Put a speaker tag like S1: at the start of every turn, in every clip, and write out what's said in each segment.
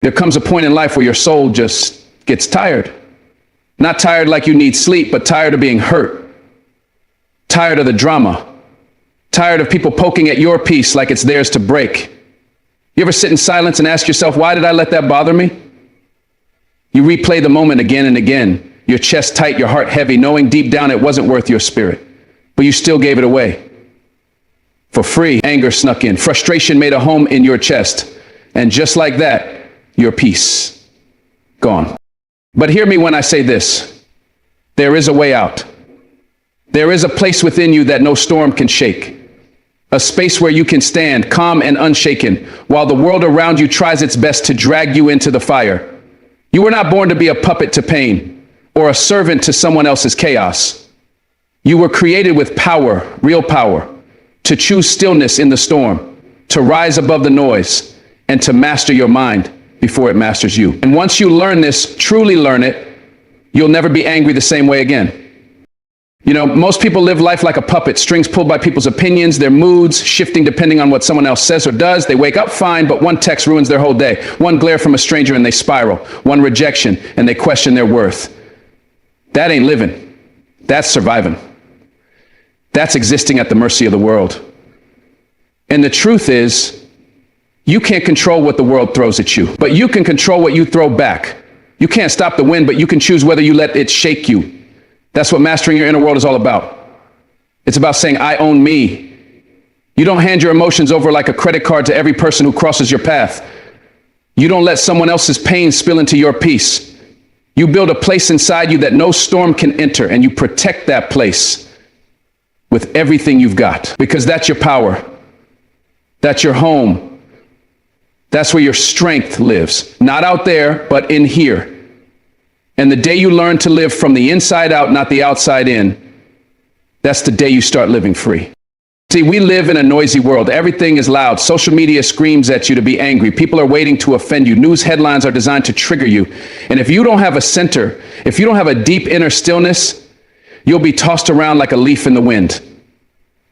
S1: There comes a point in life where your soul just gets tired. Not tired like you need sleep, but tired of being hurt. Tired of the drama. Tired of people poking at your peace like it's theirs to break. You ever sit in silence and ask yourself, why did I let that bother me? You replay the moment again and again, your chest tight, your heart heavy, knowing deep down it wasn't worth your spirit, but you still gave it away. For free, anger snuck in, frustration made a home in your chest, and just like that, your peace gone. But hear me when I say this, there is a way out. There is a place within you that no storm can shake. A space where you can stand calm and unshaken while the world around you tries its best to drag you into the fire. You were not born to be a puppet to pain or a servant to someone else's chaos. You were created with power, real power, to choose stillness in the storm, to rise above the noise, and to master your mind before it masters you. And once you learn this, truly learn it, you'll never be angry the same way again. You know, most people live life like a puppet, strings pulled by people's opinions, their moods shifting depending on what someone else says or does. They wake up fine, but one text ruins their whole day. One glare from a stranger and they spiral. One rejection and they question their worth. That ain't living. That's surviving. That's existing at the mercy of the world. And the truth is, you can't control what the world throws at you, but you can control what you throw back. You can't stop the wind, but you can choose whether you let it shake you. That's what mastering your inner world is all about. It's about saying, I own me. You don't hand your emotions over like a credit card to every person who crosses your path. You don't let someone else's pain spill into your peace. You build a place inside you that no storm can enter, and you protect that place with everything you've got, because that's your power. That's your home. That's where your strength lives. Not out there, but in here. And the day you learn to live from the inside out, not the outside in, that's the day you start living free. See, we live in a noisy world. Everything is loud. Social media screams at you to be angry. People are waiting to offend you. News headlines are designed to trigger you. And if you don't have a center, if you don't have a deep inner stillness, you'll be tossed around like a leaf in the wind.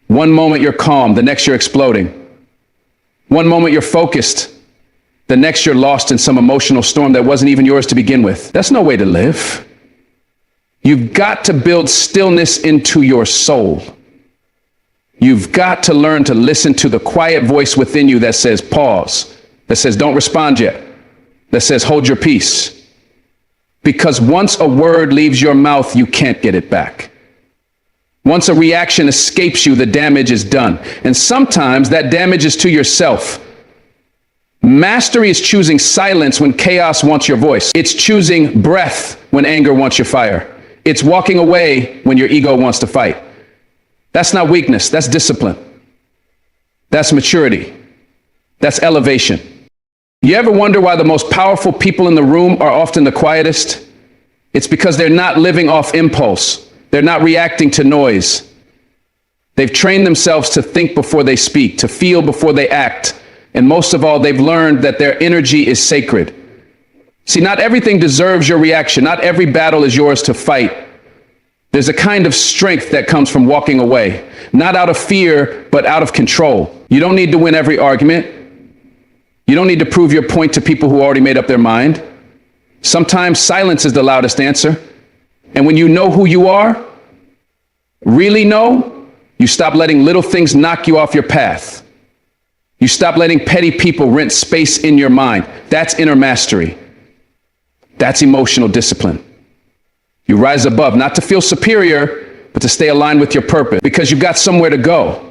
S1: One moment you're calm, the next you're exploding. One moment you're focused, the next you're lost in some emotional storm that wasn't even yours to begin with. That's no way to live. You've got to build stillness into your soul. You've got to learn to listen to the quiet voice within you that says pause, that says don't respond yet, that says hold your peace. Because once a word leaves your mouth, you can't get it back. Once a reaction escapes you, the damage is done. And sometimes that damage is to yourself. Mastery is choosing silence when chaos wants your voice. It's choosing breath when anger wants your fire. It's walking away when your ego wants to fight. That's not weakness, that's discipline. That's maturity. That's elevation. You ever wonder why the most powerful people in the room are often the quietest? It's because they're not living off impulse. They're not reacting to noise. They've trained themselves to think before they speak, to feel before they act. And most of all, they've learned that their energy is sacred. See, not everything deserves your reaction. Not every battle is yours to fight. There's a kind of strength that comes from walking away, not out of fear, but out of control. You don't need to win every argument. You don't need to prove your point to people who already made up their mind. Sometimes silence is the loudest answer. And when you know who you are, really know, you stop letting little things knock you off your path. You stop letting petty people rent space in your mind. That's inner mastery. That's emotional discipline. You rise above, not to feel superior, but to stay aligned with your purpose, because you've got somewhere to go.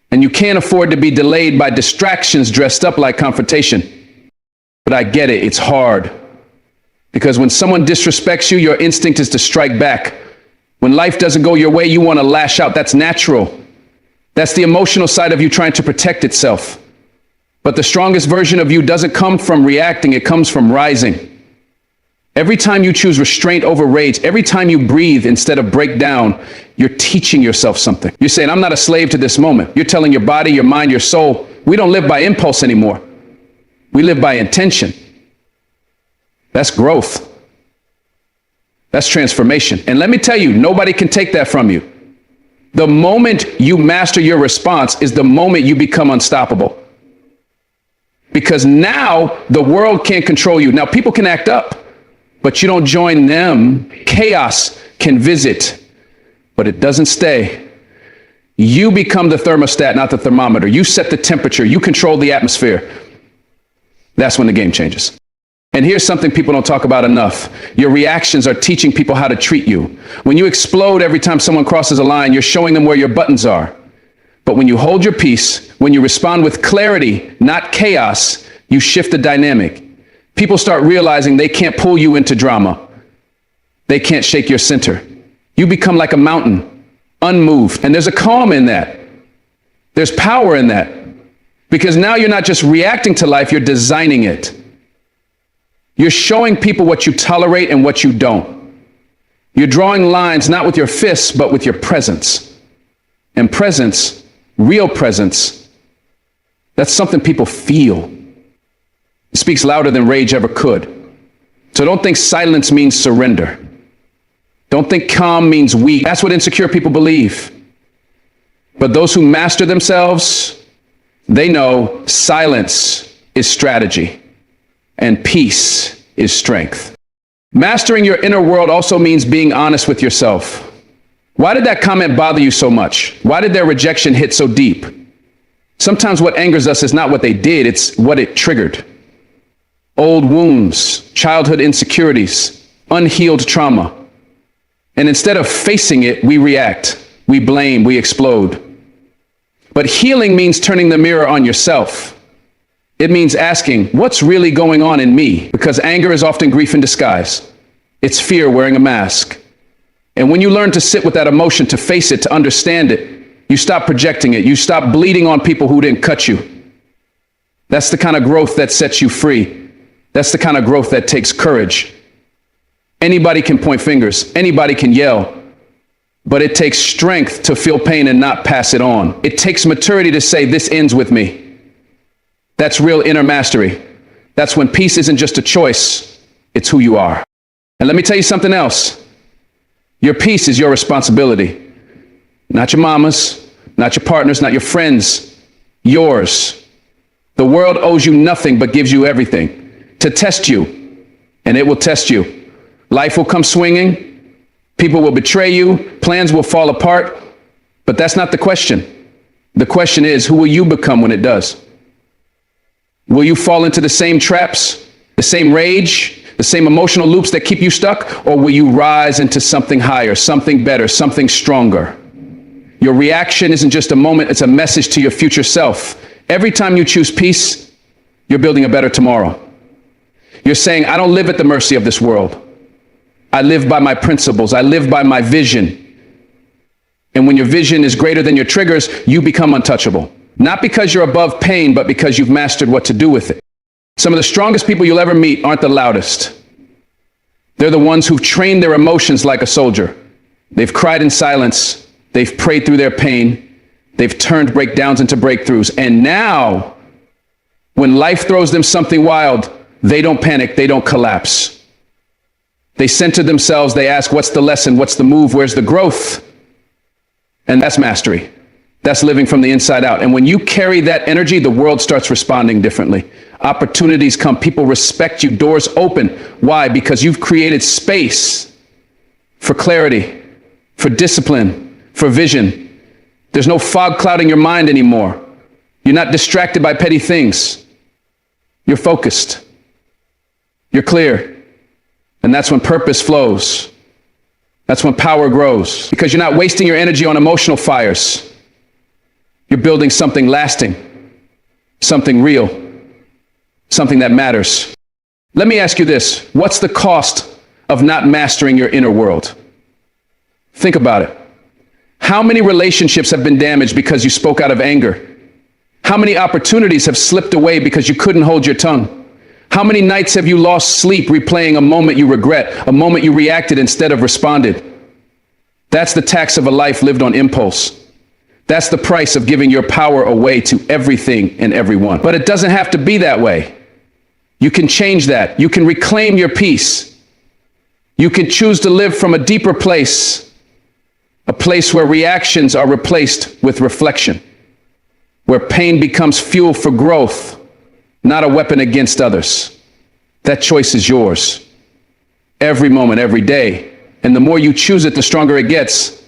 S1: And you can't afford to be delayed by distractions dressed up like confrontation. But I get it, it's hard. Because when someone disrespects you, your instinct is to strike back. When life doesn't go your way, you want to lash out. That's natural. That's the emotional side of you trying to protect itself. But the strongest version of you doesn't come from reacting, it comes from rising. Every time you choose restraint over rage, every time you breathe instead of break down, you're teaching yourself something. You're saying, I'm not a slave to this moment. You're telling your body, your mind, your soul, we don't live by impulse anymore. We live by intention. That's growth. That's transformation. And let me tell you, nobody can take that from you. The moment you master your response is the moment you become unstoppable. Because now the world can't control you. Now people can act up, but you don't join them. Chaos can visit, but it doesn't stay. You become the thermostat, not the thermometer. You set the temperature. You control the atmosphere. That's when the game changes. And here's something people don't talk about enough. Your reactions are teaching people how to treat you. When you explode every time someone crosses a line, you're showing them where your buttons are. But when you hold your peace, when you respond with clarity, not chaos, you shift the dynamic. People start realizing they can't pull you into drama. They can't shake your center. You become like a mountain, unmoved. And there's a calm in that. There's power in that. Because now you're not just reacting to life, you're designing it. You're showing people what you tolerate and what you don't. You're drawing lines not with your fists, but with your presence. And presence, real presence, that's something people feel. It speaks louder than rage ever could. So don't think silence means surrender. Don't think calm means weak. That's what insecure people believe. But those who master themselves, they know silence is strategy and peace is strength. Mastering your inner world also means being honest with yourself. Why did that comment bother you so much? Why did their rejection hit so deep? Sometimes what angers us is not what they did, it's what it triggered. Old wounds, childhood insecurities, unhealed trauma. And instead of facing it, we react, we blame, we explode. But healing means turning the mirror on yourself. It means asking, what's really going on in me? Because anger is often grief in disguise. It's fear wearing a mask. And when you learn to sit with that emotion, to face it, to understand it, you stop projecting it. You stop bleeding on people who didn't cut you. That's the kind of growth that sets you free. That's the kind of growth that takes courage. Anybody can point fingers. Anybody can yell. But it takes strength to feel pain and not pass it on. It takes maturity to say, this ends with me. That's real inner mastery. That's when peace isn't just a choice, it's who you are. And let me tell you something else. Your peace is your responsibility. Not your mama's, not your partner's, not your friends, yours. The world owes you nothing but gives you everything to test you, and it will test you. Life will come swinging, people will betray you, plans will fall apart, but that's not the question. The question is, who will you become when it does? Will you fall into the same traps, the same rage, the same emotional loops that keep you stuck? Or will you rise into something higher, something better, something stronger? Your reaction isn't just a moment, it's a message to your future self. Every time you choose peace, you're building a better tomorrow. You're saying, I don't live at the mercy of this world. I live by my principles. I live by my vision. And when your vision is greater than your triggers, you become untouchable. Not because you're above pain, but because you've mastered what to do with it. Some of the strongest people you'll ever meet aren't the loudest. They're the ones who've trained their emotions like a soldier. They've cried in silence. They've prayed through their pain. They've turned breakdowns into breakthroughs. And now, when life throws them something wild, they don't panic. They don't collapse. They center themselves. They ask, what's the lesson? What's the move? Where's the growth? And that's mastery. That's living from the inside out. And when you carry that energy, the world starts responding differently. Opportunities come. People respect you. Doors open. Why? Because you've created space for clarity, for discipline, for vision. There's no fog clouding your mind anymore. You're not distracted by petty things. You're focused. You're clear. And that's when purpose flows. That's when power grows. Because you're not wasting your energy on emotional fires. You're building something lasting, something real, something that matters. Let me ask you this. What's the cost of not mastering your inner world? Think about it. How many relationships have been damaged because you spoke out of anger? How many opportunities have slipped away because you couldn't hold your tongue? How many nights have you lost sleep replaying a moment you regret, a moment you reacted instead of responded? That's the tax of a life lived on impulse. That's the price of giving your power away to everything and everyone. But it doesn't have to be that way. You can change that. You can reclaim your peace. You can choose to live from a deeper place, a place where reactions are replaced with reflection, where pain becomes fuel for growth, not a weapon against others. That choice is yours. Every moment, every day. And the more you choose it, the stronger it gets.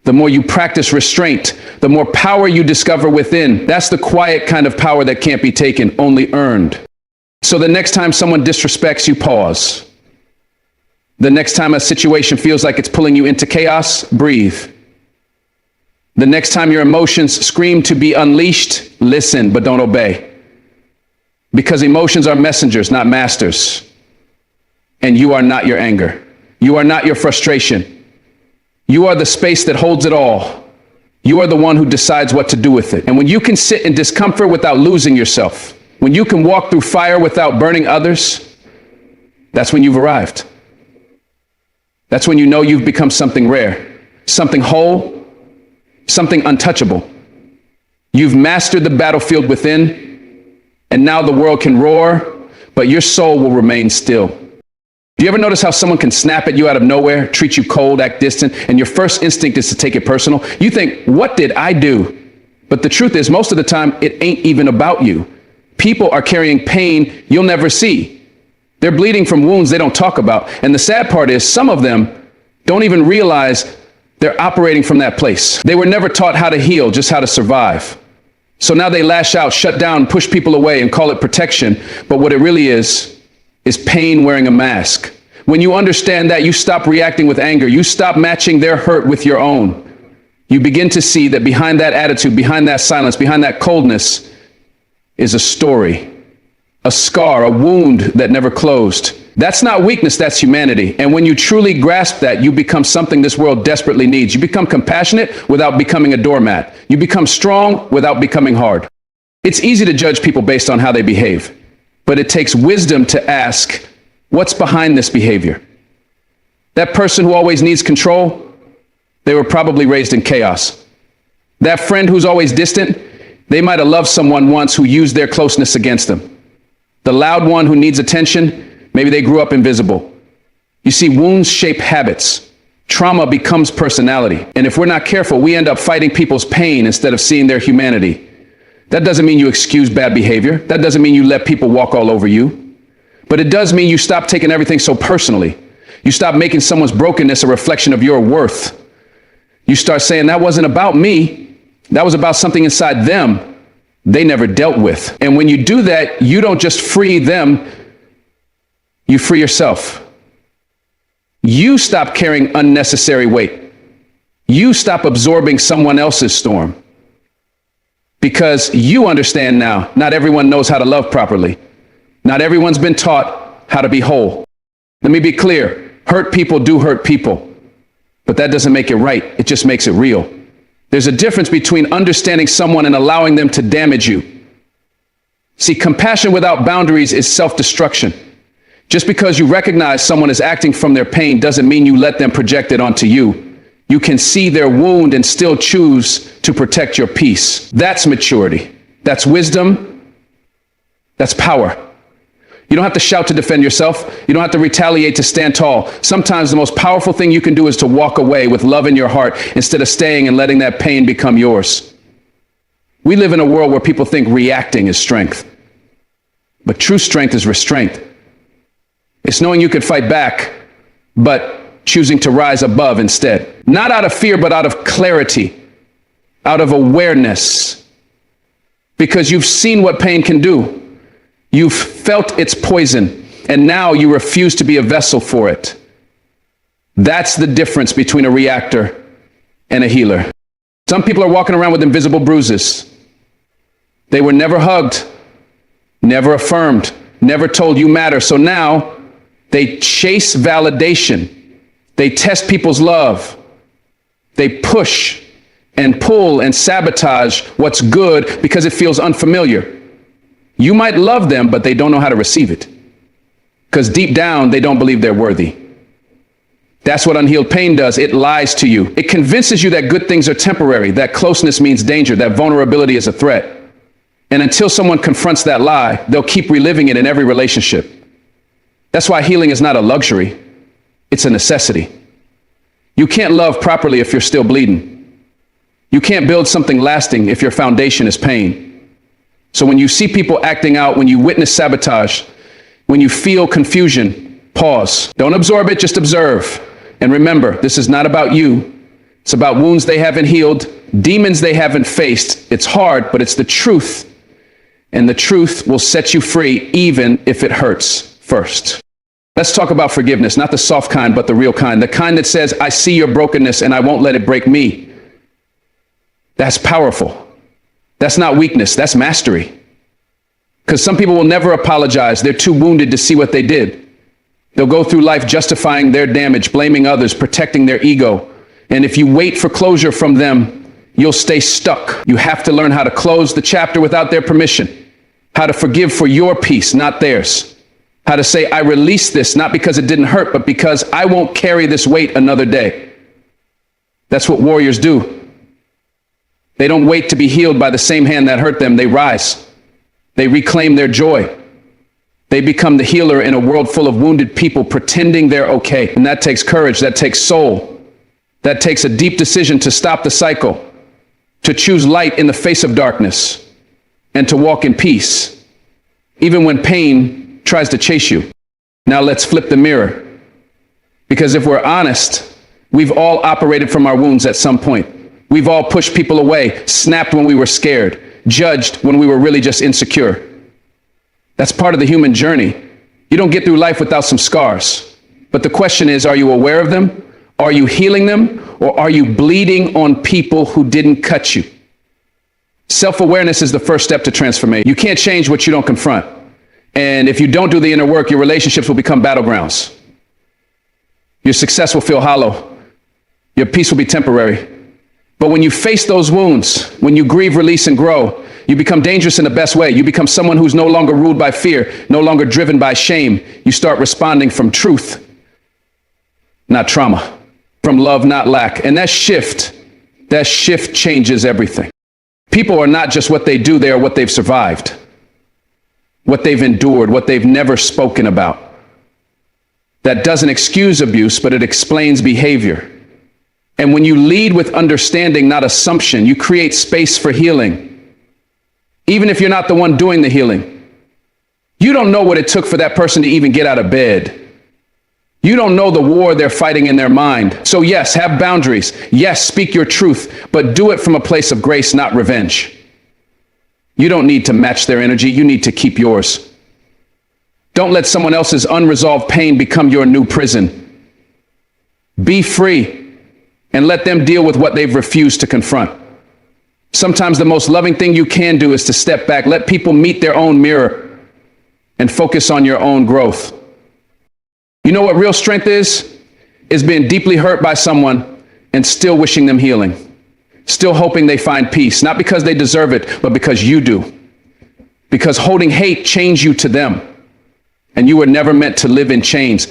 S1: The more you practice restraint, the more power you discover within. That's the quiet kind of power that can't be taken, only earned. So the next time someone disrespects you, pause. The next time a situation feels like it's pulling you into chaos, breathe. The next time your emotions scream to be unleashed, listen, but don't obey. Because emotions are messengers, not masters. And you are not your anger. You are not your frustration. You are the space that holds it all. You are the one who decides what to do with it. And when you can sit in discomfort without losing yourself, when you can walk through fire without burning others, that's when you've arrived. That's when you know you've become something rare, something whole, something untouchable. You've mastered the battlefield within, and now the world can roar, but your soul will remain still. Do you ever notice how someone can snap at you out of nowhere, treat you cold, act distant, and your first instinct is to take it personal? You think, what did I do? But the truth is, most of the time, it ain't even about you. People are carrying pain you'll never see. They're bleeding from wounds they don't talk about. And the sad part is, some of them don't even realize they're operating from that place. They were never taught how to heal, just how to survive. So now they lash out, shut down, push people away, and call it protection. But what it really is pain wearing a mask. When you understand that, you stop reacting with anger. You stop matching their hurt with your own. You begin to see that behind that attitude, behind that silence, behind that coldness is a story, a scar, a wound that never closed. That's not weakness, that's humanity. And when you truly grasp that, you become something this world desperately needs. You become compassionate without becoming a doormat. You become strong without becoming hard. It's easy to judge people based on how they behave. But it takes wisdom to ask, what's behind this behavior? That person who always needs control, they were probably raised in chaos. That friend who's always distant, they might have loved someone once who used their closeness against them. The loud one who needs attention, maybe they grew up invisible. You see, wounds shape habits. Trauma becomes personality. And if we're not careful, we end up fighting people's pain instead of seeing their humanity. That doesn't mean you excuse bad behavior. That doesn't mean you let people walk all over you. But it does mean you stop taking everything so personally. You stop making someone's brokenness a reflection of your worth. You start saying, that wasn't about me. That was about something inside them they never dealt with. And when you do that, you don't just free them, you free yourself. You stop carrying unnecessary weight. You stop absorbing someone else's storm. Because you understand now, not everyone knows how to love properly. Not everyone's been taught how to be whole. Let me be clear. Hurt people do hurt people. But that doesn't make it right. It just makes it real. There's a difference between understanding someone and allowing them to damage you. See, compassion without boundaries is self-destruction. Just because you recognize someone is acting from their pain doesn't mean you let them project it onto you. You can see their wound and still choose to protect your peace. That's maturity. That's wisdom. That's power. You don't have to shout to defend yourself. You don't have to retaliate to stand tall. Sometimes the most powerful thing you can do is to walk away with love in your heart instead of staying and letting that pain become yours. We live in a world where people think reacting is strength. But true strength is restraint. It's knowing you could fight back, but choosing to rise above instead. Not out of fear, but out of clarity, out of awareness. Because you've seen what pain can do. You've felt its poison, and now you refuse to be a vessel for it. That's the difference between a reactor and a healer. Some people are walking around with invisible bruises. They were never hugged, never affirmed, never told you matter. So now they chase validation. They test people's love. They push and pull and sabotage what's good because it feels unfamiliar. You might love them, but they don't know how to receive it. Because deep down, they don't believe they're worthy. That's what unhealed pain does. It lies to you. It convinces you that good things are temporary, that closeness means danger, that vulnerability is a threat. And until someone confronts that lie, they'll keep reliving it in every relationship. That's why healing is not a luxury. It's a necessity. You can't love properly if you're still bleeding. You can't build something lasting if your foundation is pain. So when you see people acting out, when you witness sabotage, when you feel confusion, pause. Don't absorb it, just observe. And remember, this is not about you. It's about wounds they haven't healed, demons they haven't faced. It's hard, but it's the truth. And the truth will set you free, even if it hurts first. Let's talk about forgiveness, not the soft kind, but the real kind. The kind that says, I see your brokenness and I won't let it break me. That's powerful. That's not weakness, that's mastery. Because some people will never apologize. They're too wounded to see what they did. They'll go through life justifying their damage, blaming others, protecting their ego. And if you wait for closure from them, you'll stay stuck. You have to learn how to close the chapter without their permission. How to forgive for your peace, not theirs. How to say, I release this, not because it didn't hurt, but because I won't carry this weight another day. That's what warriors do. They don't wait to be healed by the same hand that hurt them. They rise. They reclaim their joy. They become the healer in a world full of wounded people pretending they're okay. And that takes courage. That takes soul. That takes a deep decision to stop the cycle, to choose light in the face of darkness, and to walk in peace, even when pain tries to chase you. Now let's flip the mirror. Because if we're honest, we've all operated from our wounds at some point. We've all pushed people away, snapped when we were scared, judged when we were really just insecure. That's part of the human journey. You don't get through life without some scars. But the question is, are you aware of them? Are you healing them? Or are you bleeding on people who didn't cut you? Self-awareness is the first step to transformation. You can't change what you don't confront. And if you don't do the inner work, your relationships will become battlegrounds. Your success will feel hollow. Your peace will be temporary. But when you face those wounds, when you grieve, release, and grow, you become dangerous in the best way. You become someone who's no longer ruled by fear, no longer driven by shame. You start responding from truth, not trauma, from love, not lack. And that shift changes everything. People are not just what they do, they are what they've survived, what they've endured, what they've never spoken about. That doesn't excuse abuse, but it explains behavior. And when you lead with understanding, not assumption, you create space for healing. Even if you're not the one doing the healing. You don't know what it took for that person to even get out of bed. You don't know the war they're fighting in their mind. So yes, have boundaries. Yes, speak your truth, but do it from a place of grace, not revenge. You don't need to match their energy. You need to keep yours. Don't let someone else's unresolved pain become your new prison. Be free. And let them deal with what they've refused to confront. Sometimes the most loving thing you can do is to step back, let people meet their own mirror, and focus on your own growth. You know what real strength is? Is being deeply hurt by someone and still wishing them healing. Still hoping they find peace, not because they deserve it, but because you do. Because holding hate chains you to them, and you were never meant to live in chains.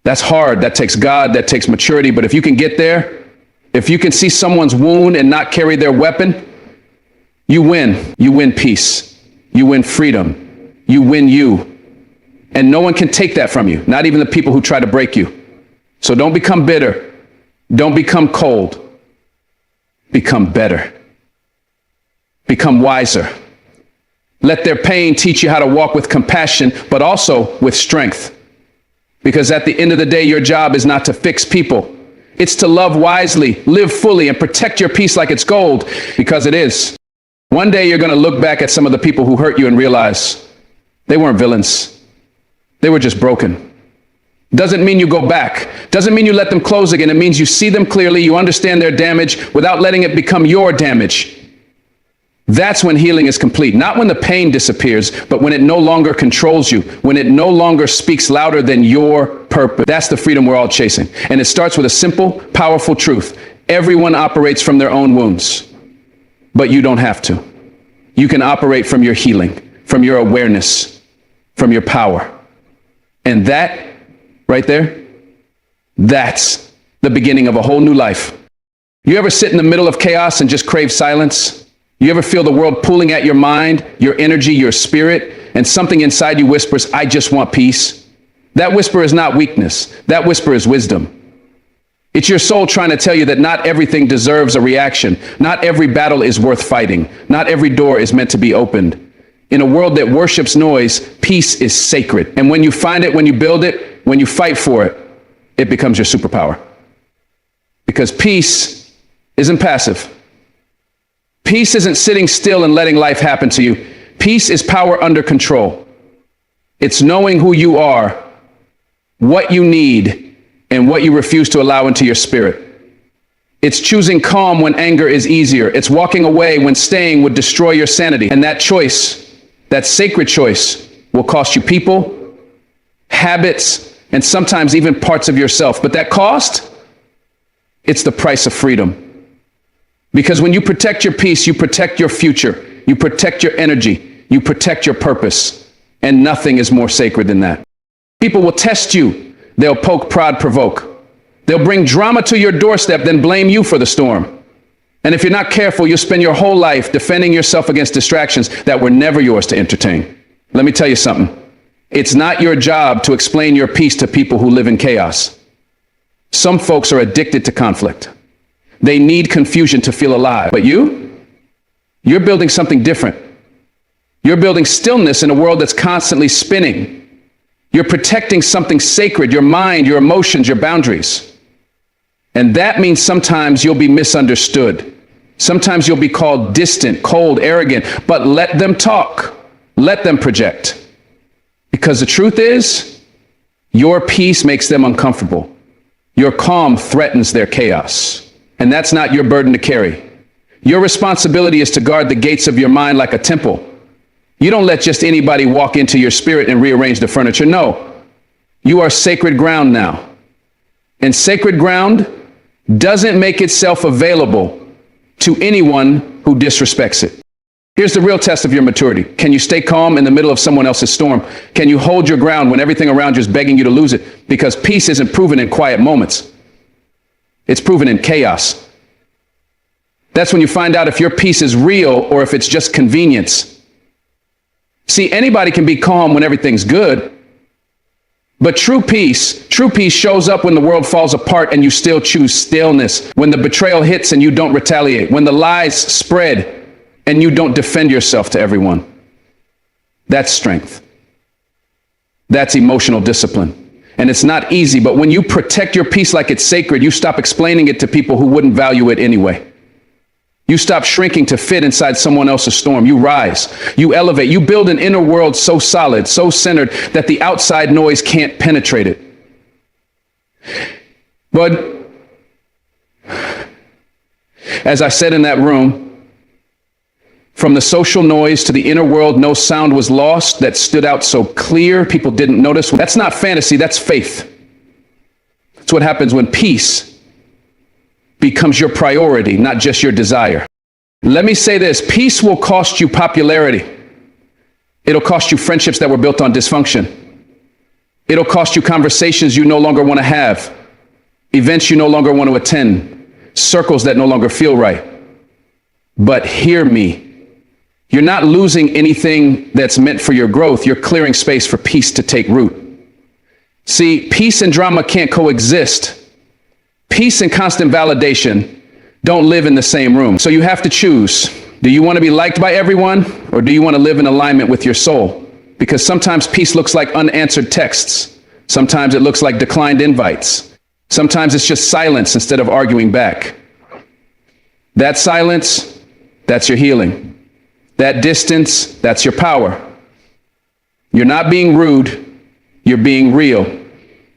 S1: That's hard. That takes God. That takes maturity. But if you can get there, if you can see someone's wound and not carry their weapon, you win. You win peace. You win freedom. You win you. And no one can take that from you, not even the people who try to break you. So don't become bitter. Don't become cold. Become better. Become wiser. Let their pain teach you how to walk with compassion, but also with strength. Because at the end of the day, your job is not to fix people. It's to love wisely, live fully, and protect your peace like it's gold, because it is. One day you're going to look back at some of the people who hurt you and realize they weren't villains. They were just broken. Doesn't mean you go back. Doesn't mean you let them close again. It means you see them clearly, you understand their damage without letting it become your damage. That's when healing is complete. Not when the pain disappears, but when it no longer controls you, when it no longer speaks louder than your purpose. That's the freedom we're all chasing. And it starts with a simple, powerful truth. Everyone operates from their own wounds, but you don't have to. You can operate from your healing, from your awareness, from your power. And that right there, that's the beginning of a whole new life. You ever sit in the middle of chaos and just crave silence? You ever feel the world pulling at your mind, your energy, your spirit, and something inside you whispers, I just want peace? That whisper is not weakness. That whisper is wisdom. It's your soul trying to tell you that not everything deserves a reaction. Not every battle is worth fighting. Not every door is meant to be opened. In a world that worships noise, peace is sacred. And when you find it, when you build it, when you fight for it, it becomes your superpower. Because peace isn't passive. Peace isn't sitting still and letting life happen to you. Peace is power under control. It's knowing who you are, what you need, and what you refuse to allow into your spirit. It's choosing calm when anger is easier. It's walking away when staying would destroy your sanity. And that choice, that sacred choice, will cost you people, habits, and sometimes even parts of yourself. But that cost, it's the price of freedom. Because when you protect your peace, you protect your future, you protect your energy, you protect your purpose, and nothing is more sacred than that. People will test you. They'll poke, prod, provoke. They'll bring drama to your doorstep, then blame you for the storm. And if you're not careful, you'll spend your whole life defending yourself against distractions that were never yours to entertain. Let me tell you something. It's not your job to explain your peace to people who live in chaos. Some folks are addicted to conflict. They need confusion to feel alive. But you're building something different. You're building stillness in a world that's constantly spinning. You're protecting something sacred, your mind, your emotions, your boundaries. And that means sometimes you'll be misunderstood. Sometimes you'll be called distant, cold, arrogant, but let them talk. Let them project. Because the truth is, your peace makes them uncomfortable. Your calm threatens their chaos. And that's not your burden to carry. Your responsibility is to guard the gates of your mind like a temple. You don't let just anybody walk into your spirit and rearrange the furniture. No, you are sacred ground now. And sacred ground doesn't make itself available to anyone who disrespects it. Here's the real test of your maturity. Can you stay calm in the middle of someone else's storm? Can you hold your ground when everything around you is begging you to lose it? Because peace isn't proven in quiet moments. It's proven in chaos. That's when you find out if your peace is real or if it's just convenience. See, anybody can be calm when everything's good. But true peace shows up when the world falls apart and you still choose stillness. When the betrayal hits and you don't retaliate. When the lies spread and you don't defend yourself to everyone. That's strength. That's emotional discipline. And it's not easy, but when you protect your peace like it's sacred, you stop explaining it to people who wouldn't value it anyway. You stop shrinking to fit inside someone else's storm. You rise, you elevate, you build an inner world so solid, so centered that the outside noise can't penetrate it. But as I said in that room, from the social noise to the inner world, no sound was lost that stood out so clear people didn't notice. That's not fantasy, that's faith. That's what happens when peace becomes your priority, not just your desire. Let me say this, peace will cost you popularity. It'll cost you friendships that were built on dysfunction. It'll cost you conversations you no longer want to have, events you no longer want to attend, circles that no longer feel right. But hear me. You're not losing anything that's meant for your growth. You're clearing space for peace to take root. See, peace and drama can't coexist. Peace and constant validation don't live in the same room. So you have to choose. Do you want to be liked by everyone, or do you want to live in alignment with your soul? Because sometimes peace looks like unanswered texts. Sometimes it looks like declined invites. Sometimes it's just silence instead of arguing back. That silence, that's your healing. That distance, that's your power. You're not being rude, you're being real.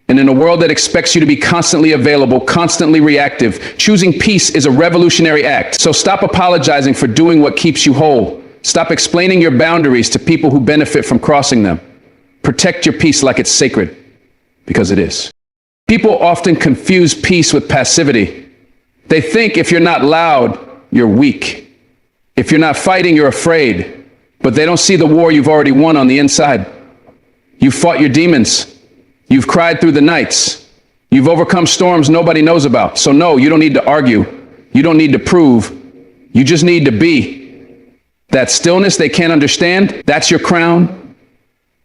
S1: And in a world that expects you to be constantly available, constantly reactive, choosing peace is a revolutionary act. So stop apologizing for doing what keeps you whole. Stop explaining your boundaries to people who benefit from crossing them. Protect your peace like it's sacred, because it is. People often confuse peace with passivity. They think if you're not loud, you're weak. If you're not fighting, you're afraid, but they don't see the war you've already won on the inside. You've fought your demons. You've cried through the nights. You've overcome storms nobody knows about. So no, you don't need to argue. You don't need to prove. You just need to be. That stillness they can't understand, that's your crown.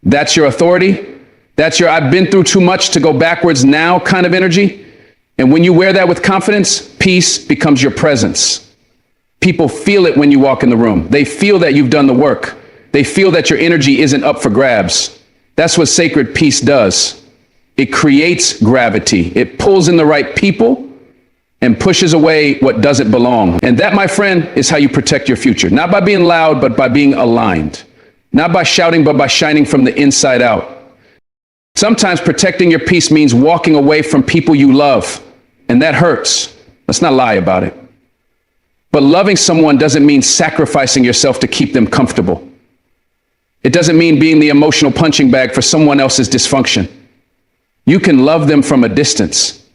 S1: That's your authority. That's your I've been through too much to go backwards now kind of energy. And when you wear that with confidence, peace becomes your presence. People feel it when you walk in the room. They feel that you've done the work. They feel that your energy isn't up for grabs. That's what sacred peace does. It creates gravity. It pulls in the right people and pushes away what doesn't belong. And that, my friend, is how you protect your future. Not by being loud, but by being aligned. Not by shouting, but by shining from the inside out. Sometimes protecting your peace means walking away from people you love. And that hurts. Let's not lie about it. But loving someone doesn't mean sacrificing yourself to keep them comfortable. It doesn't mean being the emotional punching bag for someone else's dysfunction. You can love them from a distance.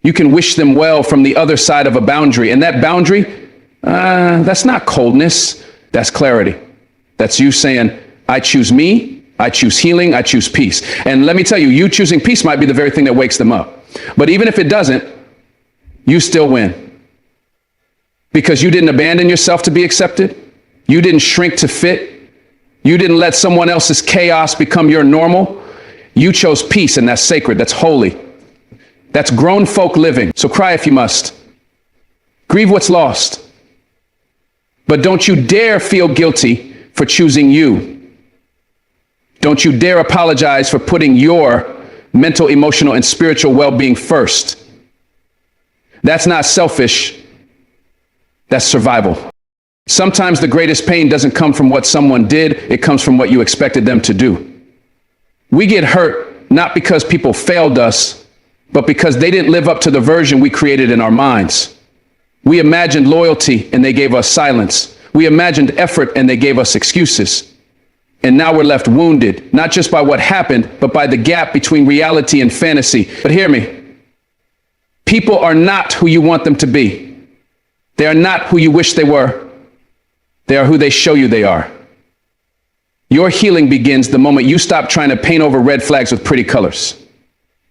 S1: You can wish them well from the other side of a boundary. And that boundary, that's not coldness. That's clarity. That's you saying, I choose me, I choose healing, I choose peace. And let me tell you, you choosing peace might be the very thing that wakes them up. But even if it doesn't, you still win. Because you didn't abandon yourself to be accepted. You didn't shrink to fit. You didn't let someone else's chaos become your normal. You chose peace, and that's sacred. That's holy. That's grown folk living. So cry if you must. Grieve what's lost. But don't you dare feel guilty for choosing you. Don't you dare apologize for putting your mental, emotional, and spiritual well-being first. That's not selfish. That's survival. Sometimes the greatest pain doesn't come from what someone did. It comes from what you expected them to do. We get hurt not because people failed us, but because they didn't live up to the version we created in our minds. We imagined loyalty and they gave us silence. We imagined effort and they gave us excuses. And now we're left wounded, not just by what happened, but by the gap between reality and fantasy. But hear me. People are not who you want them to be. They are not who you wish they were. They are who they show you they are. Your healing begins the moment you stop trying to paint over red flags with pretty colors.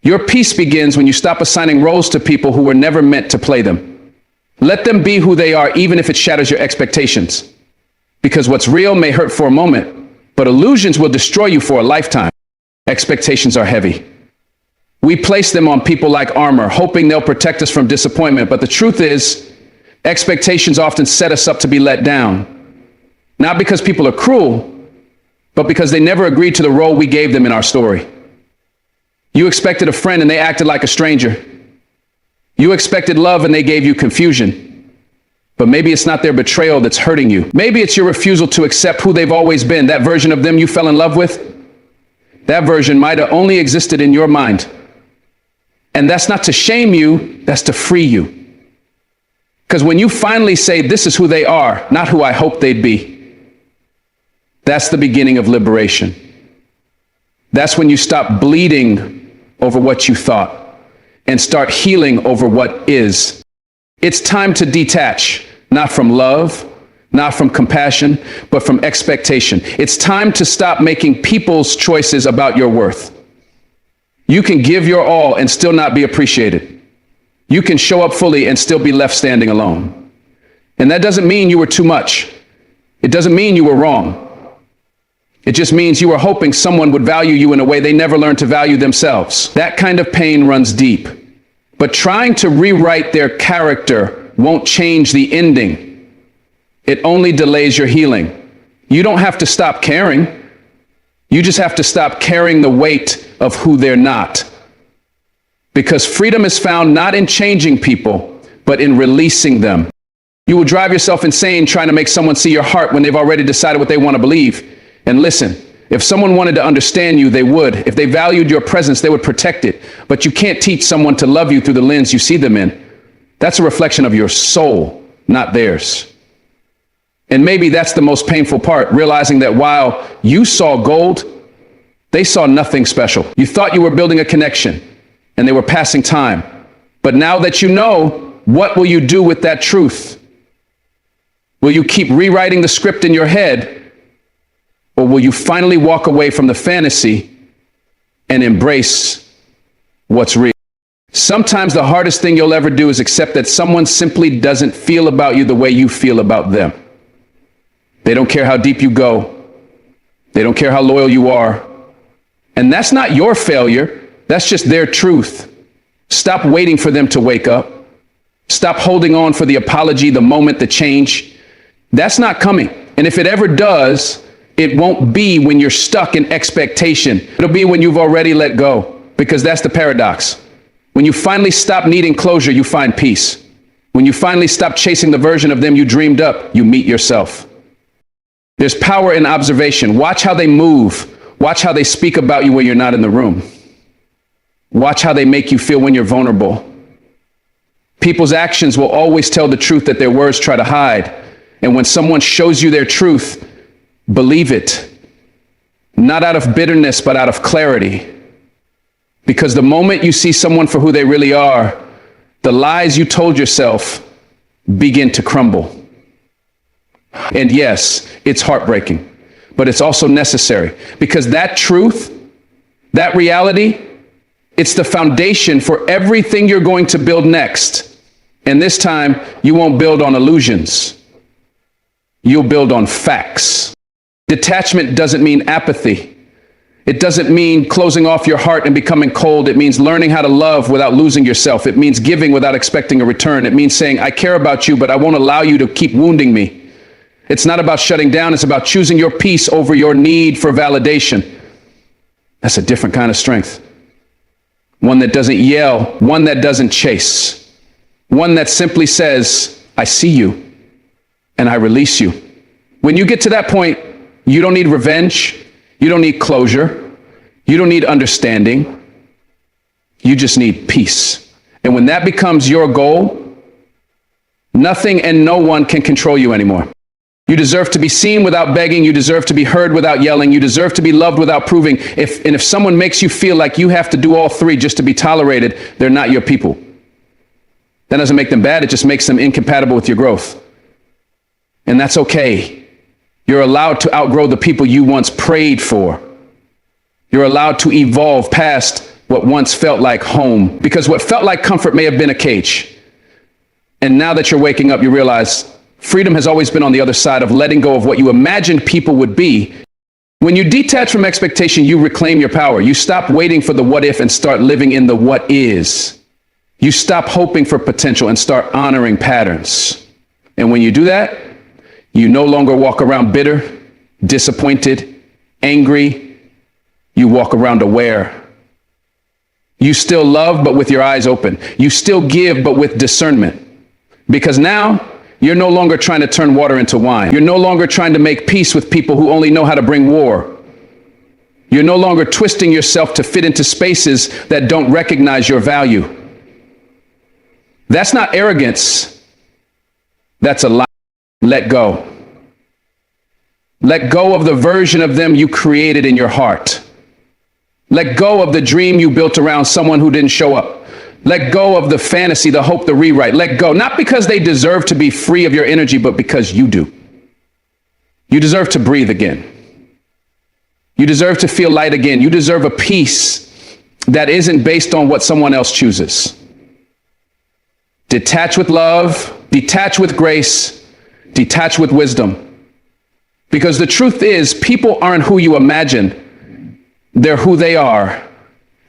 S1: Your peace begins when you stop assigning roles to people who were never meant to play them. Let them be who they are, even if it shatters your expectations. Because what's real may hurt for a moment, but illusions will destroy you for a lifetime. Expectations are heavy. We place them on people like armor, hoping they'll protect us from disappointment. But the truth is, expectations often set us up to be let down. Not because people are cruel, but because they never agreed to the role we gave them in our story. You expected a friend and they acted like a stranger. You expected love and they gave you confusion. But maybe it's not their betrayal that's hurting you. Maybe it's your refusal to accept who they've always been, that version of them you fell in love with. That version might have only existed in your mind. And that's not to shame you, that's to free you. Because when you finally say, this is who they are, not who I hoped they'd be, that's the beginning of liberation. That's when you stop bleeding over what you thought and start healing over what is. It's time to detach, not from love, not from compassion, but from expectation. It's time to stop making people's choices about your worth. You can give your all and still not be appreciated. You can show up fully and still be left standing alone. And that doesn't mean you were too much. It doesn't mean you were wrong. It just means you were hoping someone would value you in a way they never learned to value themselves. That kind of pain runs deep. But trying to rewrite their character won't change the ending. It only delays your healing. You don't have to stop caring. You just have to stop carrying the weight of who they're not. Because freedom is found not in changing people, but in releasing them. You will drive yourself insane trying to make someone see your heart when they've already decided what they want to believe. And listen, if someone wanted to understand you, they would. If they valued your presence, they would protect it. But you can't teach someone to love you through the lens you see them in. That's a reflection of your soul, not theirs. And maybe that's the most painful part, realizing that while you saw gold, they saw nothing special. You thought you were building a connection, and they were passing time. But now that you know, what will you do with that truth? Will you keep rewriting the script in your head? Or will you finally walk away from the fantasy and embrace what's real? Sometimes the hardest thing you'll ever do is accept that someone simply doesn't feel about you the way you feel about them. They don't care how deep you go. They don't care how loyal you are. And that's not your failure. That's just their truth. Stop waiting for them to wake up. Stop holding on for the apology, the moment, the change. That's not coming. And if it ever does, it won't be when you're stuck in expectation. It'll be when you've already let go, because that's the paradox. When you finally stop needing closure, you find peace. When you finally stop chasing the version of them you dreamed up, you meet yourself. There's power in observation. Watch how they move. Watch how they speak about you when you're not in the room. Watch how they make you feel when you're vulnerable. People's actions will always tell the truth that their words try to hide. And when someone shows you their truth, believe it. Not out of bitterness, but out of clarity. Because the moment you see someone for who they really are, the lies you told yourself begin to crumble. And yes, it's heartbreaking, but it's also necessary, because that truth, that reality, it's the foundation for everything you're going to build next. And this time, you won't build on illusions. You'll build on facts. Detachment doesn't mean apathy. It doesn't mean closing off your heart and becoming cold. It means learning how to love without losing yourself. It means giving without expecting a return. It means saying, I care about you, but I won't allow you to keep wounding me. It's not about shutting down. It's about choosing your peace over your need for validation. That's a different kind of strength. One that doesn't yell, one that doesn't chase, one that simply says, I see you and I release you. When you get to that point, you don't need revenge. You don't need closure. You don't need understanding. You just need peace. And when that becomes your goal, nothing and no one can control you anymore. You deserve to be seen without begging. You deserve to be heard without yelling. You deserve to be loved without proving. If someone makes you feel like you have to do all three just to be tolerated, they're not your people. That doesn't make them bad. It just makes them incompatible with your growth. And that's okay. You're allowed to outgrow the people you once prayed for. You're allowed to evolve past what once felt like home, because what felt like comfort may have been a cage. And now that you're waking up, you realize freedom has always been on the other side of letting go of what you imagined people would be. When you detach from expectation, you reclaim your power. You stop waiting for the what if and start living in the what is. You stop hoping for potential and start honoring patterns. And when you do that, you no longer walk around bitter, disappointed, angry. You walk around aware. You still love, but with your eyes open. You still give, but with discernment. Because now you're no longer trying to turn water into wine. You're no longer trying to make peace with people who only know how to bring war. You're no longer twisting yourself to fit into spaces that don't recognize your value. That's not arrogance. That's a lie. Let go. Let go of the version of them you created in your heart. Let go of the dream you built around someone who didn't show up. Let go of the fantasy, the hope, the rewrite. Let go, not because they deserve to be free of your energy, but because you do. You deserve to breathe again. You deserve to feel light again. You deserve a peace that isn't based on what someone else chooses. Detach with love, detach with grace, detach with wisdom. Because the truth is, people aren't who you imagine. They're who they are.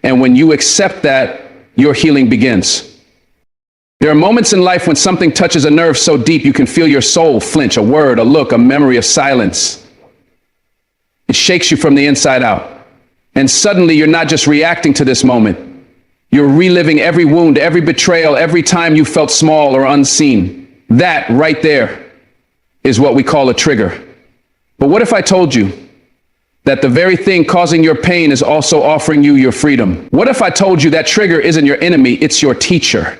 S1: And when you accept that, your healing begins. There are moments in life when something touches a nerve so deep you can feel your soul flinch, a word, a look, a memory, a silence. It shakes you from the inside out. And suddenly you're not just reacting to this moment. You're reliving every wound, every betrayal, every time you felt small or unseen. That right there is what we call a trigger. But what if I told you that the very thing causing your pain is also offering you your freedom? What if I told you that trigger isn't your enemy, it's your teacher?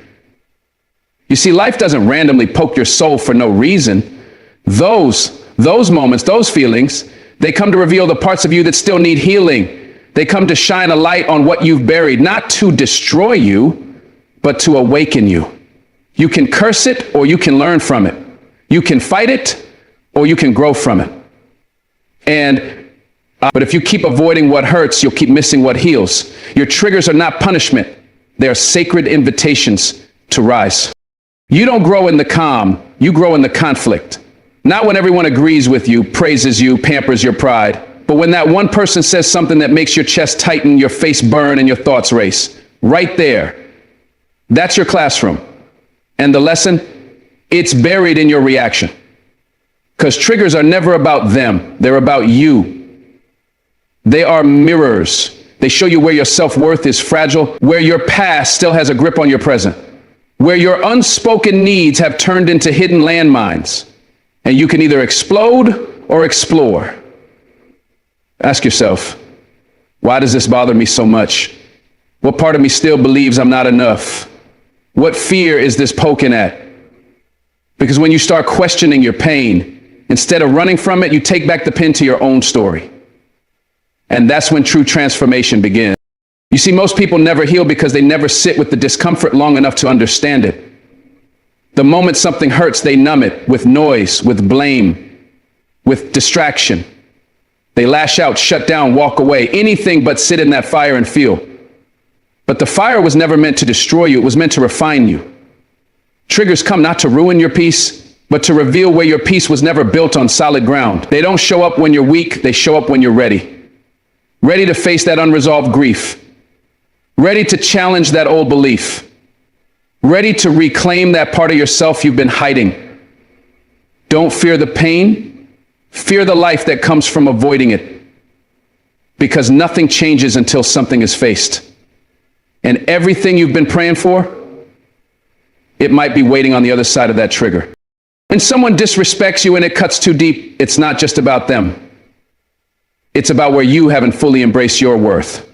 S1: You see, life doesn't randomly poke your soul for no reason. Those moments, those feelings, they come to reveal the parts of you that still need healing. They come to shine a light on what you've buried, not to destroy you, but to awaken you. You can curse it or you can learn from it. You can fight it or you can grow from it. But if you keep avoiding what hurts, you'll keep missing what heals. Your triggers are not punishment. They are sacred invitations to rise. You don't grow in the calm. You grow in the conflict. Not when everyone agrees with you, praises you, pampers your pride. But when that one person says something that makes your chest tighten, your face burn, and your thoughts race. Right there That's your classroom. And the lesson, it's buried in your reaction. Because triggers are never about them. They're about you. They are mirrors. They show you where your self-worth is fragile, where your past still has a grip on your present, where your unspoken needs have turned into hidden landmines, and you can either explode or explore. Ask yourself, why does this bother me so much? What part of me still believes I'm not enough? What fear is this poking at? Because when you start questioning your pain, instead of running from it, you take back the pen to your own story. And that's when true transformation begins. You see, most people never heal because they never sit with the discomfort long enough to understand it. The moment something hurts, they numb it with noise, with blame, with distraction. They lash out, shut down, walk away, anything but sit in that fire and feel. But the fire was never meant to destroy you. It was meant to refine you. Triggers come not to ruin your peace, but to reveal where your peace was never built on solid ground. They don't show up when you're weak. They show up when you're ready. Ready to face that unresolved grief. Ready to challenge that old belief. Ready to reclaim that part of yourself you've been hiding. Don't fear the pain. Fear the life that comes from avoiding it. Because nothing changes until something is faced. And everything you've been praying for, it might be waiting on the other side of that trigger. When someone disrespects you and it cuts too deep, it's not just about them. It's about where you haven't fully embraced your worth.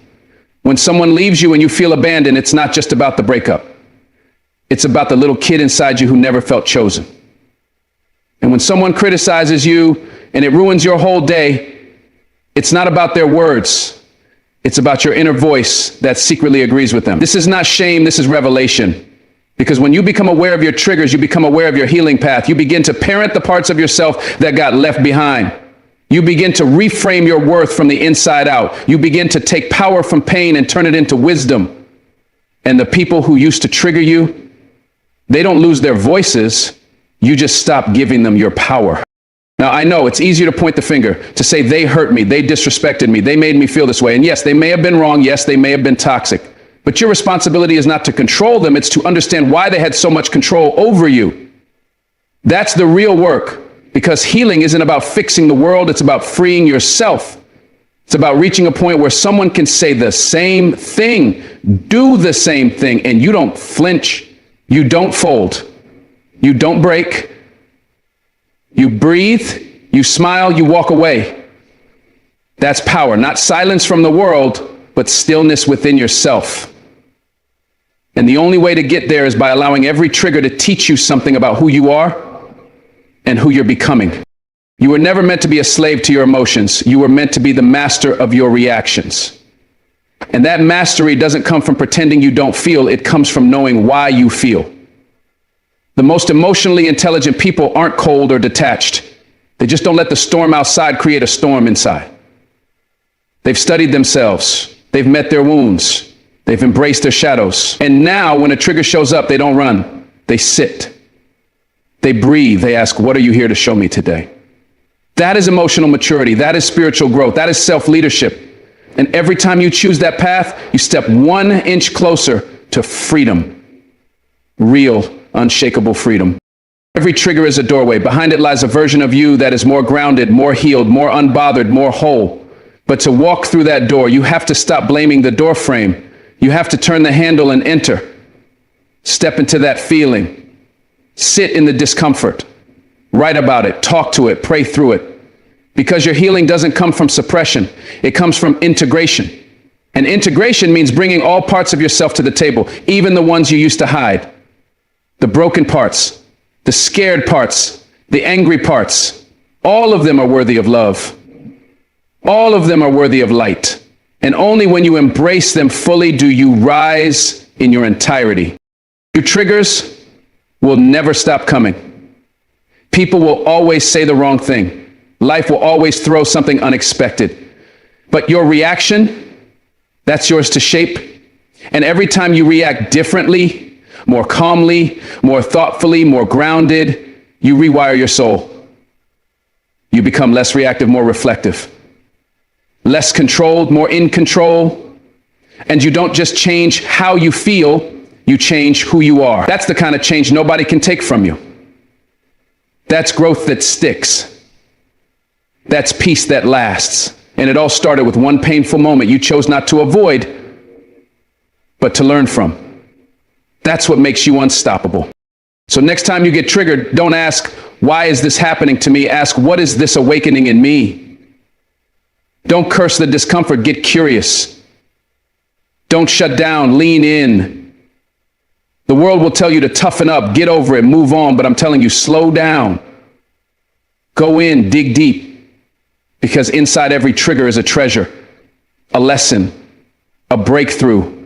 S1: When someone leaves you and you feel abandoned, it's not just about the breakup. It's about the little kid inside you who never felt chosen. And when someone criticizes you and it ruins your whole day, it's not about their words. It's about your inner voice that secretly agrees with them. This is not shame, this is revelation. Because when you become aware of your triggers, you become aware of your healing path. You begin to parent the parts of yourself that got left behind. You begin to reframe your worth from the inside out. You begin to take power from pain and turn it into wisdom. And the people who used to trigger you, they don't lose their voices. You just stop giving them your power. Now, I know it's easier to point the finger, to say they hurt me, they disrespected me, they made me feel this way. And yes, they may have been wrong. Yes, they may have been toxic. But your responsibility is not to control them. It's to understand why they had so much control over you. That's the real work. Because healing isn't about fixing the world. It's about freeing yourself. It's about reaching a point where someone can say the same thing, do the same thing, and you don't flinch. You don't fold. You don't break. You breathe, you smile, you walk away. That's power, not silence from the world, but stillness within yourself. And the only way to get there is by allowing every trigger to teach you something about who you are and who you're becoming. You were never meant to be a slave to your emotions. You were meant to be the master of your reactions. And that mastery doesn't come from pretending you don't feel. It comes from knowing why you feel. The most emotionally intelligent people aren't cold or detached. They just don't let the storm outside create a storm inside. They've studied themselves. They've met their wounds. They've embraced their shadows. And now when a trigger shows up, they don't run. They sit. They breathe. They ask, what are you here to show me today? That is emotional maturity. That is spiritual growth. That is self-leadership. And every time you choose that path, you step 1 inch closer to freedom. Real, unshakable freedom. Every trigger is a doorway. Behind it lies a version of you that is more grounded, more healed, more unbothered, more whole. But to walk through that door, you have to stop blaming the door frame. You have to turn the handle and enter. Step into that feeling. Sit in the discomfort. Write about it. Talk to it. Pray through it. Because your healing doesn't come from suppression. It comes from integration. And integration means bringing all parts of yourself to the table, even the ones you used to hide. The broken parts, the scared parts, the angry parts, all of them are worthy of love. All of them are worthy of light. And only when you embrace them fully do you rise in your entirety. Your triggers will never stop coming. People will always say the wrong thing. Life will always throw something unexpected. But your reaction, that's yours to shape. And every time you react differently, more calmly, more thoughtfully, more grounded, you rewire your soul. You become less reactive, more reflective. Less controlled, more in control. And you don't just change how you feel, You change who you are. That's the kind of change nobody can take from you. That's growth that sticks. That's peace that lasts. And it all started with one painful moment you chose not to avoid, but to learn from. That's what makes you unstoppable. So next time you get triggered, don't ask, why is this happening to me? Ask, what is this awakening in me? Don't curse the discomfort, get curious. Don't shut down, lean in. The world will tell you to toughen up, get over it, move on, but I'm telling you, slow down. Go in, dig deep, because inside every trigger is a treasure, a lesson, a breakthrough,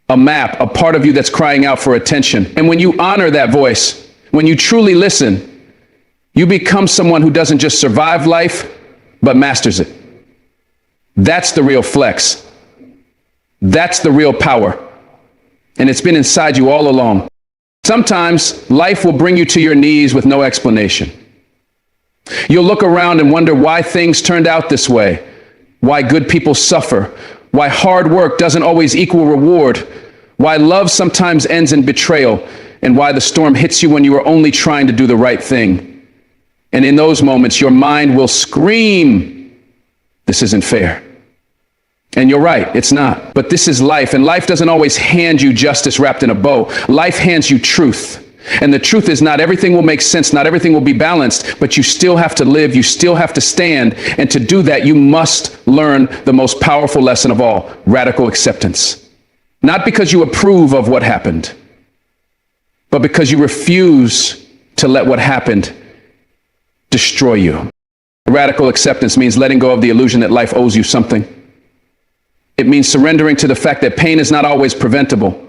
S1: a map, a part of you that's crying out for attention. And when you honor that voice, when you truly listen, you become someone who doesn't just survive life, but masters it. That's the real flex. That's the real power. And it's been inside you all along. Sometimes life will bring you to your knees with no explanation. You'll look around and wonder why things turned out this way, why good people suffer, why hard work doesn't always equal reward, why love sometimes ends in betrayal, and why the storm hits you when you are only trying to do the right thing. And in those moments, your mind will scream, this isn't fair. And you're right, it's not. But this is life, and life doesn't always hand you justice wrapped in a bow. Life hands you truth. And the truth is, not everything will make sense, not everything will be balanced, but you still have to live, you still have to stand. And to do that, you must learn the most powerful lesson of all, radical acceptance. Not because you approve of what happened, but because you refuse to let what happened destroy you. Radical acceptance means letting go of the illusion that life owes you something. It means surrendering to the fact that pain is not always preventable.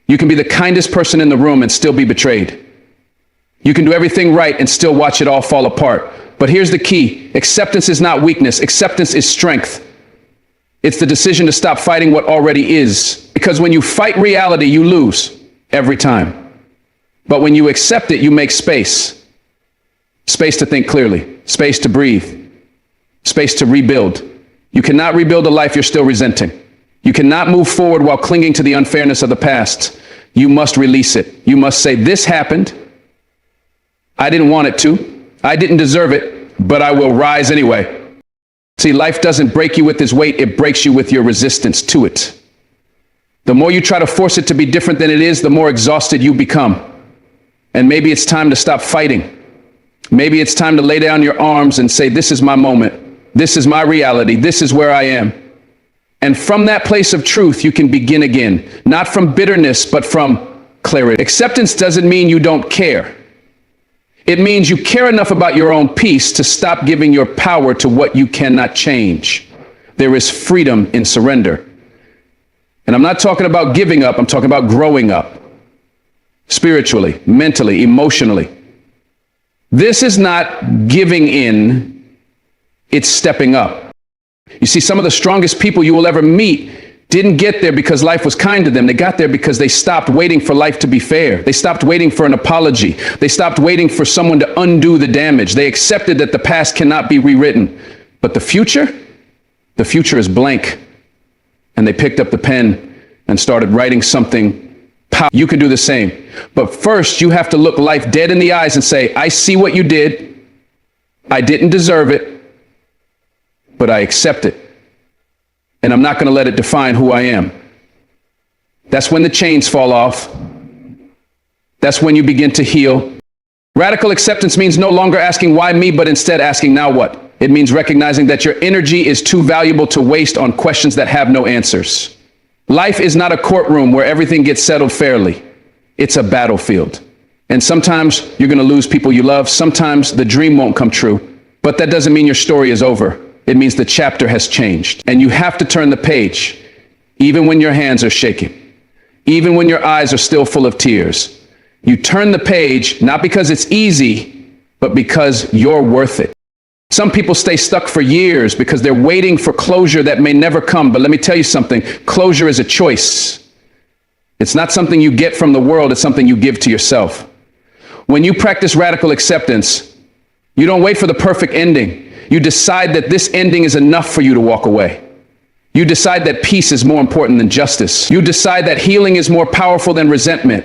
S1: You can be the kindest person in the room and still be betrayed. You can do everything right and still watch it all fall apart. But here's the key. Acceptance is not weakness. Acceptance is strength. It's the decision to stop fighting what already is. Because when you fight reality, you lose every time. But when you accept it, you make space. Space to think clearly. Space to breathe. Space to rebuild. You cannot rebuild a life you're still resenting. You cannot move forward while clinging to the unfairness of the past. You must release it. You must say, this happened. I didn't want it to. I didn't deserve it, but I will rise anyway. See, life doesn't break you with its weight. It breaks you with your resistance to it. The more you try to force it to be different than it is, the more exhausted you become. And maybe it's time to stop fighting. Maybe it's time to lay down your arms and say, this is my moment. This is my reality. This is where I am. And from that place of truth, you can begin again, not from bitterness, but from clarity. Acceptance doesn't mean you don't care. It means you care enough about your own peace to stop giving your power to what you cannot change. There is freedom in surrender. And I'm not talking about giving up. I'm talking about growing up. Spiritually, mentally, emotionally. This is not giving in. It's stepping up. You see, some of the strongest people you will ever meet didn't get there because life was kind to them. They got there because they stopped waiting for life to be fair. They stopped waiting for an apology. They stopped waiting for someone to undo the damage. They accepted that the past cannot be rewritten. But the future is blank. And they picked up the pen and started writing something powerful. You can do the same. But first, you have to look life dead in the eyes and say, I see what you did. I didn't deserve it. But I accept it. And I'm not going to let it define who I am. That's when the chains fall off. That's when you begin to heal. Radical acceptance means no longer asking why me, but instead asking now what? It means recognizing that your energy is too valuable to waste on questions that have no answers. Life is not a courtroom where everything gets settled fairly. It's a battlefield. And sometimes you're going to lose people you love. Sometimes the dream won't come true. But that doesn't mean your story is over. It means the chapter has changed. And you have to turn the page, even when your hands are shaking, even when your eyes are still full of tears. You turn the page, not because it's easy, but because you're worth it. Some people stay stuck for years because they're waiting for closure that may never come. But let me tell you something, closure is a choice. It's not something you get from the world, it's something you give to yourself. When you practice radical acceptance, you don't wait for the perfect ending. You decide that this ending is enough for you to walk away. You decide that peace is more important than justice. You decide that healing is more powerful than resentment.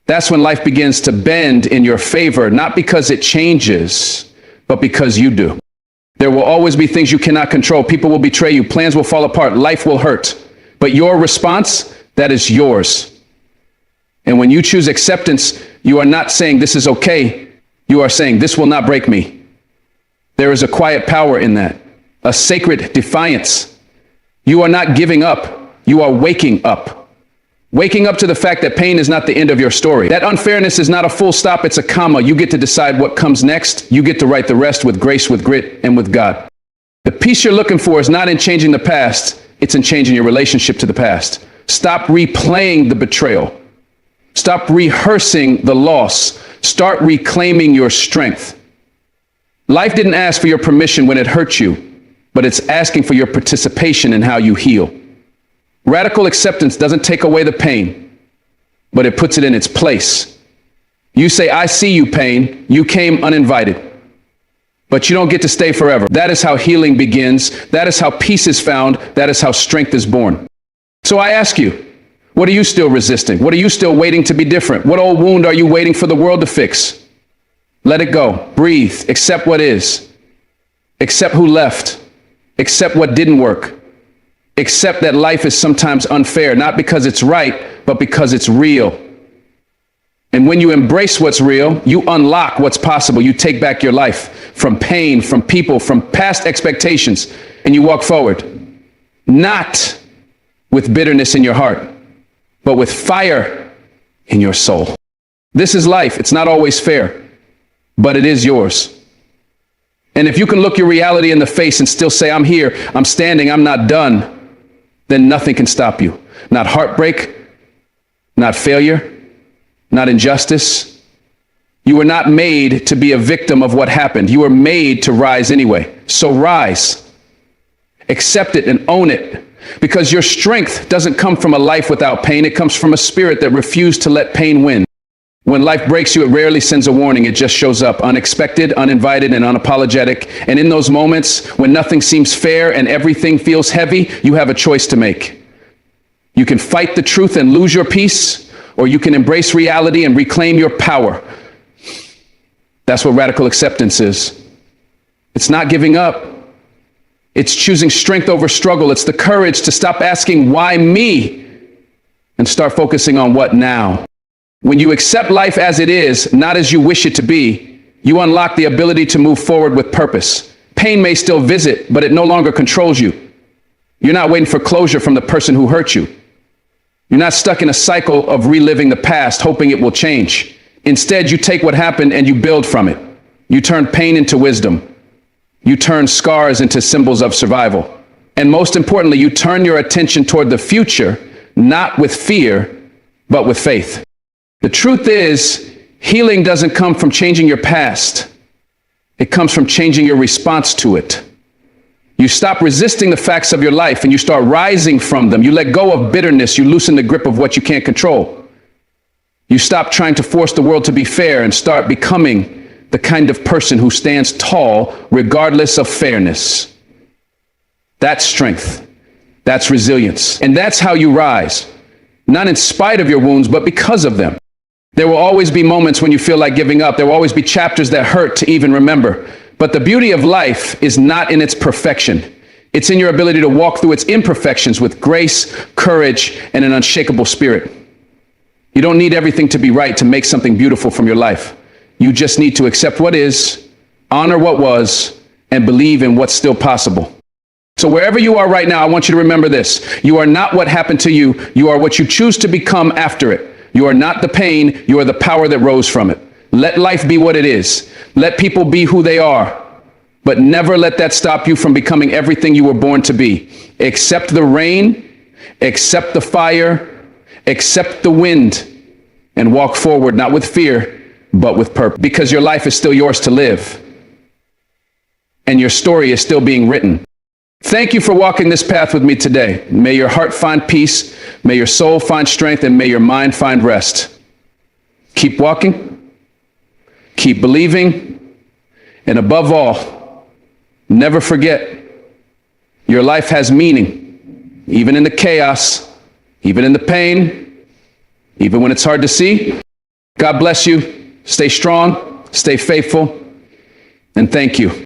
S1: That's when life begins to bend in your favor, not because it changes, but because you do. There will always be things you cannot control. People will betray you. Plans will fall apart. Life will hurt. But your response, that is yours. And when you choose acceptance, you are not saying this is okay. You are saying this will not break me. There is a quiet power in that, a sacred defiance. You are not giving up. You are waking up. Waking up to the fact that pain is not the end of your story. That unfairness is not a full stop, it's a comma. You get to decide what comes next. You get to write the rest with grace, with grit, and with God. The peace you're looking for is not in changing the past, it's in changing your relationship to the past. Stop replaying the betrayal. Stop rehearsing the loss. Start reclaiming your strength. Life didn't ask for your permission when it hurt you, but it's asking for your participation in how you heal. Radical acceptance doesn't take away the pain, but it puts it in its place. You say, I see you, pain. You came uninvited, but you don't get to stay forever. That is how healing begins. That is how peace is found. That is how strength is born. So I ask you, what are you still resisting? What are you still waiting to be different? What old wound are you waiting for the world to fix? Let it go. Breathe. Accept what is. Accept who left. Accept what didn't work. Accept that life is sometimes unfair, not because it's right, but because it's real. And when you embrace what's real, you unlock what's possible. You take back your life from pain, from people, from past expectations, and you walk forward. Not with bitterness in your heart, but with fire in your soul. This is life. It's not always fair, but it is yours. And if you can look your reality in the face and still say, I'm here, I'm standing, I'm not done, then nothing can stop you. Not heartbreak, not failure, not injustice. You were not made to be a victim of what happened. You were made to rise anyway. So rise, accept it and own it, because your strength doesn't come from a life without pain. It comes from a spirit that refused to let pain win. When life breaks you, it rarely sends a warning. It just shows up unexpected, uninvited, and unapologetic. And in those moments when nothing seems fair and everything feels heavy, you have a choice to make. You can fight the truth and lose your peace, or you can embrace reality and reclaim your power. That's what radical acceptance is. It's not giving up. It's choosing strength over struggle. It's the courage to stop asking, why me? And start focusing on what now. When you accept life as it is, not as you wish it to be, you unlock the ability to move forward with purpose. Pain may still visit, but it no longer controls you. You're not waiting for closure from the person who hurt you. You're not stuck in a cycle of reliving the past, hoping it will change. Instead, you take what happened and you build from it. You turn pain into wisdom. You turn scars into symbols of survival. And most importantly, you turn your attention toward the future, not with fear, but with faith. The truth is, healing doesn't come from changing your past. It comes from changing your response to it. You stop resisting the facts of your life and you start rising from them. You let go of bitterness. You loosen the grip of what you can't control. You stop trying to force the world to be fair and start becoming the kind of person who stands tall regardless of fairness. That's strength. That's resilience. And that's how you rise. Not in spite of your wounds, but because of them. There will always be moments when you feel like giving up. There will always be chapters that hurt to even remember. But the beauty of life is not in its perfection. It's in your ability to walk through its imperfections with grace, courage, and an unshakable spirit. You don't need everything to be right to make something beautiful from your life. You just need to accept what is, honor what was, and believe in what's still possible. So wherever you are right now, I want you to remember this. You are not what happened to you. You are what you choose to become after it. You are not the pain. You are the power that rose from it. Let life be what it is. Let people be who they are. But never let that stop you from becoming everything you were born to be. Accept the rain, accept the fire, accept the wind, and walk forward, not with fear, but with purpose. Because your life is still yours to live. And your story is still being written. Thank you for walking this path with me today. May your heart find peace, may your soul find strength, and may your mind find rest. Keep walking, keep believing, and above all, never forget, Your life has meaning, even in the chaos, even in the pain, even when it's hard to see. God bless you. Stay strong, stay faithful, and thank you.